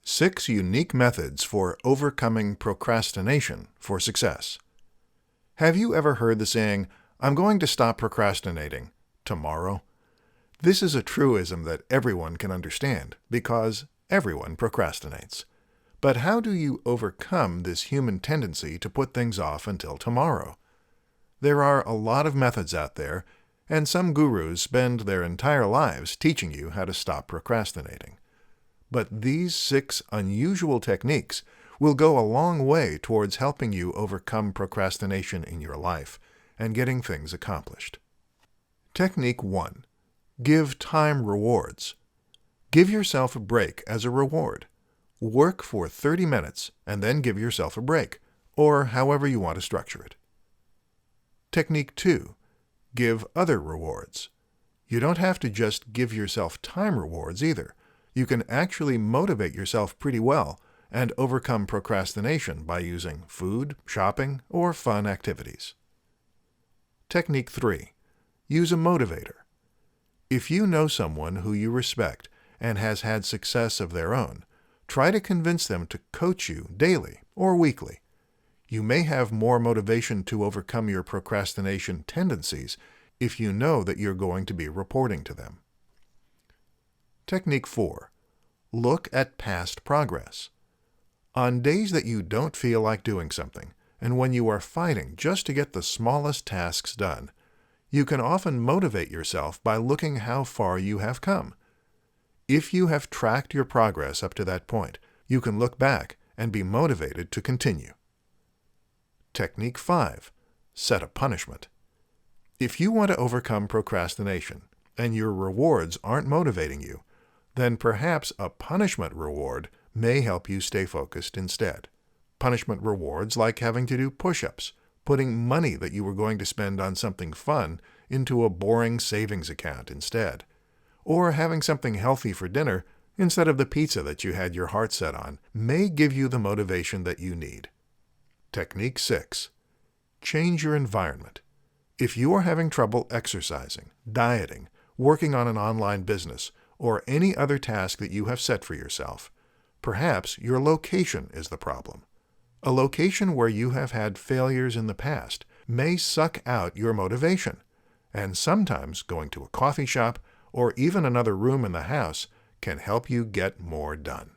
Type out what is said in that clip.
6 unique methods for overcoming procrastination for success. Have you ever heard the saying, "I'm going to stop procrastinating tomorrow"? This is a truism that everyone can understand because everyone procrastinates. But how do you overcome this human tendency to put things off until tomorrow? There are a lot of methods out there, and some gurus spend their entire lives teaching you how to stop procrastinating. But these 6 unusual techniques will go a long way towards helping you overcome procrastination in your life and getting things accomplished. Technique 1. Give time rewards. Give yourself a break as a reward. Work for 30 minutes and then give yourself a break, or however you want to structure it. Technique 2. Give other rewards. You don't have to just give yourself time rewards either. You can actually motivate yourself pretty well and overcome procrastination by using food, shopping, or fun activities. Technique 3. Use a motivator. If you know someone who you respect and has had success of their own, try to convince them to coach you daily or weekly. You may have more motivation to overcome your procrastination tendencies if you know that you're going to be reporting to them. Technique 4. Look at past progress. On days that you don't feel like doing something, and when you are fighting just to get the smallest tasks done, you can often motivate yourself by looking how far you have come. If you have tracked your progress up to that point, you can look back and be motivated to continue. Technique 5. Set a punishment. If you want to overcome procrastination and your rewards aren't motivating you, then perhaps a punishment reward may help you stay focused instead. Punishment rewards like having to do push-ups, putting money that you were going to spend on something fun into a boring savings account instead, or having something healthy for dinner instead of the pizza that you had your heart set on may give you the motivation that you need. Technique 6. Change your environment. If you are having trouble exercising, dieting, working on an online business, or any other task that you have set for yourself, perhaps your location is the problem. A location where you have had failures in the past may suck out your motivation, and sometimes going to a coffee shop or even another room in the house can help you get more done.